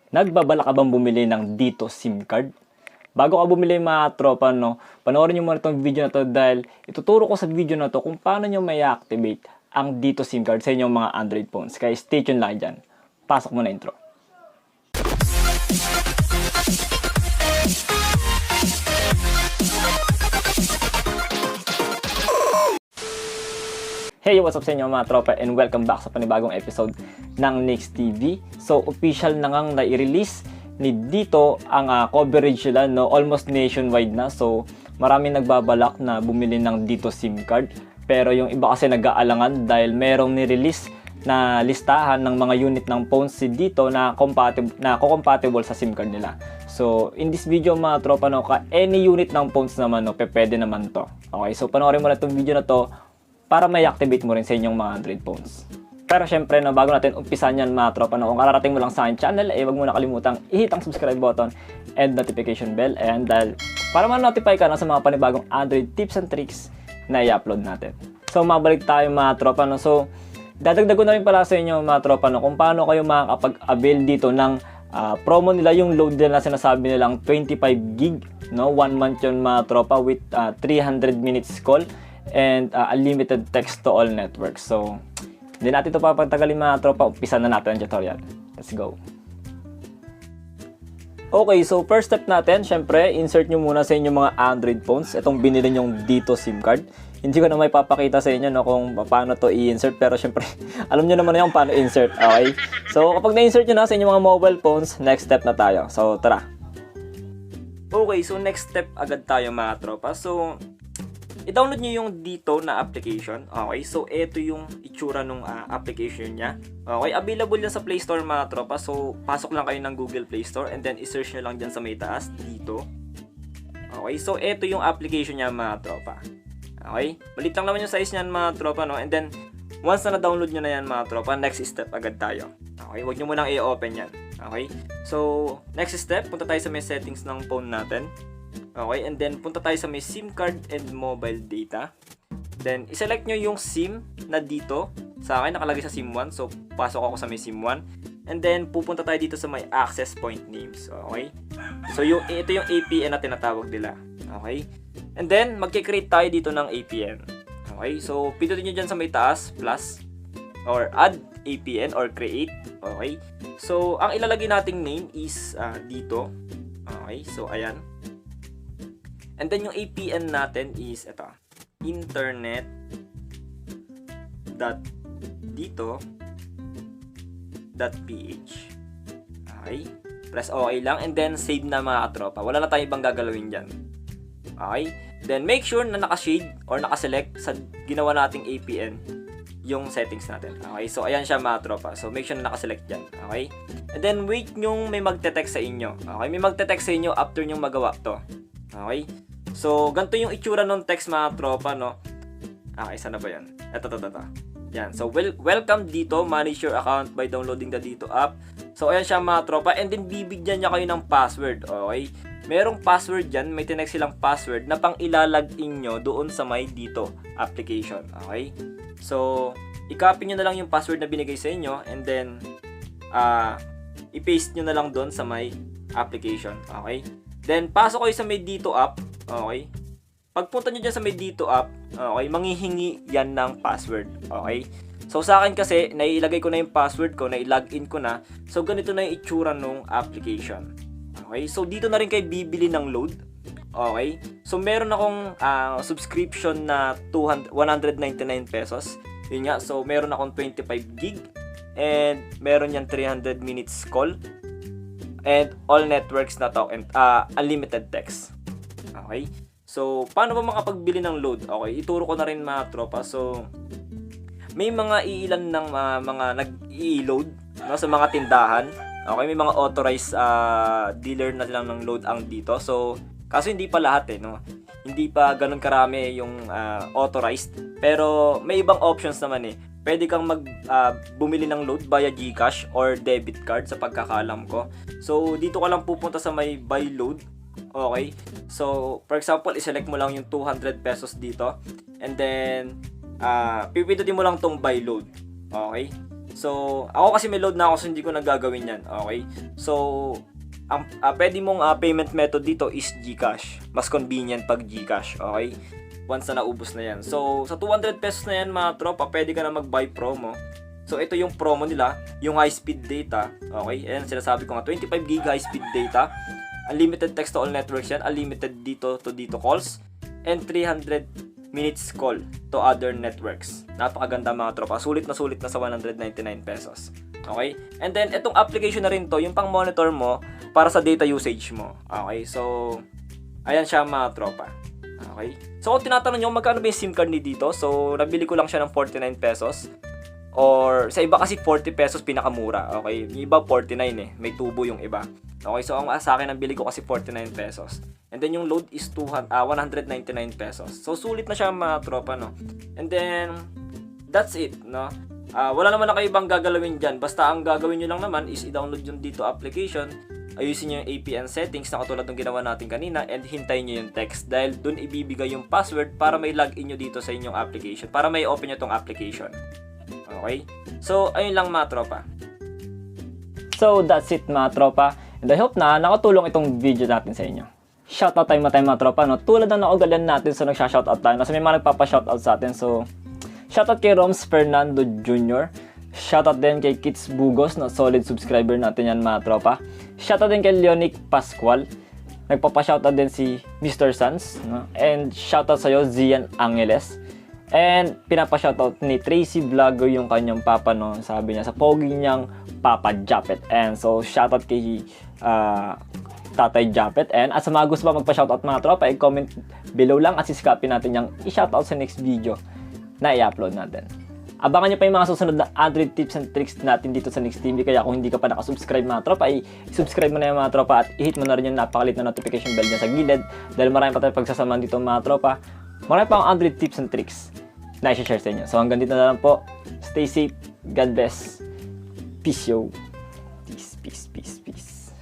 Nagbabalak ka bang bumili ng Dito SIM card? Bago ka bumili mga tropa, no, panoorin nyo muna itong video na to dahil ituturo ko sa video na to kung paano nyo may activate ang Dito SIM card sa inyong mga Android phones. Kaya stay tuned lang dyan. Pasok mo na intro. Hey, what's up sa inyo mga tropa and welcome back sa panibagong episode ng Nix TV. So, official na ngang na-release ni Dito ang coverage nila, no? Almost nationwide na. So, maraming nagbabalak na bumili ng Dito SIM card. Pero yung iba kasi nag-aalangan dahil merong ni-release na listahan ng mga unit ng phones si Dito na compatible sa SIM card nila. So, in this video mga tropa, no, any unit ng phones naman, no, pwede naman to. Okay, so panoorin mo na itong video na to para may activate mo rin sa inyong mga Android phones. Pero syempre, no, bago natin umpisan yan mga tropa, no, kung kararating mo lang sa akin channel, wag mo na kalimutang i-hit ang subscribe button and notification bell. And dahil para ma-notify ka na sa mga panibagong Android tips and tricks na i-upload natin. So, mabalik tayo mga tropa. No? So, dadagdag ko na rin pala sa inyo mga tropa, no, kung paano kayo makakapag-avail dito ng promo nila, yung load nila na sinasabi nilang 25 gig, no? 1 month yun mga tropa with 300 minutes call and unlimited text to all networks. So, hindi natin ito papagtagalin mga tropa. Umpisa na natin ang tutorial. Let's go. Okay, so first step natin, syempre, insert nyo muna sa inyong mga Android phones itong binili nyong Dito SIM card. Hindi ko na may papakita sa inyo, no, kung paano to i-insert, pero syempre, alam nyo naman na yung paano insert, okay? So, kapag na-insert nyo na sa inyong mga mobile phones, next step na tayo. So, tara. Okay, so next step agad tayo mga tropa. So, i-download nyo yung Dito na application. Okay, so ito yung itsura ng application niya. Okay, available yan sa Play Store mga tropa. So, pasok lang kayo ng Google Play Store and then i-search nyo lang dyan sa may taas, Dito. Okay, so ito yung application niya mga tropa. Okay, malit lang naman yung size niyan mga tropa, no? And then, once na na-download nyo na yan mga tropa, next step agad tayo. Okay, huwag nyo munang i-open yan. Okay, so next step, punta tayo sa may settings ng phone natin. Okay, and then punta tayo sa may SIM card and mobile data. Then, iselect nyo yung SIM na dito. Sa akin, nakalagay sa SIM 1. So, pasok ako sa may SIM 1. And then, pupunta tayo dito sa may access point names. Okay? So, ito yung APN na tinatawag nila. Okay? And then, magkikreate tayo dito ng APN. Okay? So, pindutin nyo dyan sa may taas, plus, or add APN, or create. Okay? So, ang ilalagay nating name is dito. Okay? So, ayan. And then yung APN natin is ito, internet.dito.ph. Okay? Press OK lang and then save na mga katropa. Wala na tayong ibang gagalawin dyan. Okay? Then make sure na naka-shade or naka-select sa ginawa nating APN yung settings natin. Okay? So ayan siya mga tropa. So make sure na naka-select dyan. Okay? And then wait nyong may magte-text sa inyo. Okay? May magte-text sa inyo after nyong magawa to. Okay? So, ganito yung itsura ng text mga tropa, no? Isa na ba yan? Ito. Yan. So, welcome Dito. Manage your account by downloading the Dito app. So, ayan siya mga tropa. And then, bibigyan niya kayo ng password. Okay? Merong password dyan. May tinext silang password na pang ilalagin nyo doon sa may Dito application. Okay? So, i-copy nyo na lang yung password na binigay sa inyo. And then, i-paste nyo na lang doon sa may application. Okay? Then, pasok kayo sa may Dito app. Okay? Pagpunta nyo dyan sa may Dito app, okay, manghihingi yan ng password. Okay? So, sa akin kasi, nailagay ko na yung password ko, nailagin ko na. So, ganito na yung itsura ng application. Okay? So, dito na rin kayo bibili ng load. Okay? So, meron akong subscription na 199 pesos. Yun nga. So, meron akong 25 gig. And, meron yan 300 minutes call. And, all networks na talk and unlimited text. Okay? So, paano ba makapagbili ng load? Okay, ituro ko na rin mga tropa. So, may mga iilan ng mga nag-i-load, no, sa mga tindahan. Okay, may mga authorized dealer na lang ng load ang dito. So, kaso hindi pa lahat no? Hindi pa ganun karami yung authorized. Pero, may ibang options naman Pwede kang bumili ng load via GCash or debit card sa pagkakaalam ko. So, dito ka lang pupunta sa may buy load. Okay? So, for example, iselect mo lang yung 200 pesos dito. And then, pipindutin mo lang tong buy load. Okay? So, ako kasi may load na ako so hindi ko nagagawin yan. Okay? So, ang pwede mong payment method dito is GCash. Mas convenient pag GCash. Okay? Once na naubos na yan. So, sa 200 pesos na yan mga tropa, pwede ka na mag-buy promo. So, ito yung promo nila, yung high-speed data. Okay? Ayan, sinasabi ko nga, 25 GB high-speed data. Unlimited text to all networks yan. Unlimited dito to dito calls. And 300 minutes call to other networks. Napakaganda mga tropa. Sulit na sa 199 pesos. Okay? And then, itong application na rin to, yung pang monitor mo para sa data usage mo. Okay? So, ayan siya mga tropa. Okay? So, kung tinatanong nyo, magkano ba yung SIM card ni dito? So, nabili ko lang siya ng 49 pesos. Or, sa iba kasi 40 pesos pinakamura. Okay? Yung iba 49 eh. May tubo yung iba. Okay? So, ang sa akin, ang bili ko kasi 49 pesos. And then, yung load is 199 pesos. So, sulit na siya mga tropa, no? And then, that's it, no? Wala naman na kayo ibang gagalawin dyan. Basta ang gagawin nyo lang naman is i-download yung dito application. Ayusin nyo yung APN settings na katulad ng ginawa natin kanina and hintayin nyo yung text. Dahil dun ibibigay yung password para may login nyo dito sa inyong application. Para may open nyo tong application. Okay? So, ayun lang mga tropa. So, that's it mga tropa. And I hope na nakatulong itong video natin sa inyo. Shoutout tayo mga tropa, no? Tulad ng naugalian natin sa nagsha-shoutout tayo. Kasi may mga nagpapa-shoutout sa atin. So, shoutout kay Roms Fernando Jr. Shoutout din kay Kits Bugos, na solid subscriber natin yan mga tropa. Shoutout din kay Leonic Pascual. Nagpapa-shoutout din si Mr. Sans, no? And shoutout sa'yo, Zian Angeles. And pinapa-shoutout ni Tracy Vlogger yung kanyang papa, no? Sabi niya, sa pogi niyang Papa Japet. And so, shoutout kay Tatay Japet. And at sa mga gusto pa magpa-shoutout mga tropa, i-comment below lang at sisikapin natin yung i-shoutout sa next video na i-upload natin. Abangan nyo pa yung mga susunod na Android tips and tricks natin dito sa Next TV. Kaya kung hindi ka pa nakasubscribe mga tropa, i-subscribe mo na yung mga tropa at i-hit mo na rin yung napakalit na notification bell dyan sa gilid. Dahil marami pa tayong pagsasamahan dito mga tropa. Marami pa ang Android tips and tricks na i-share sa inyo. So hanggang dito na lang po. Stay safe. God bless. Peace yo. Peace, peace, peace, peace.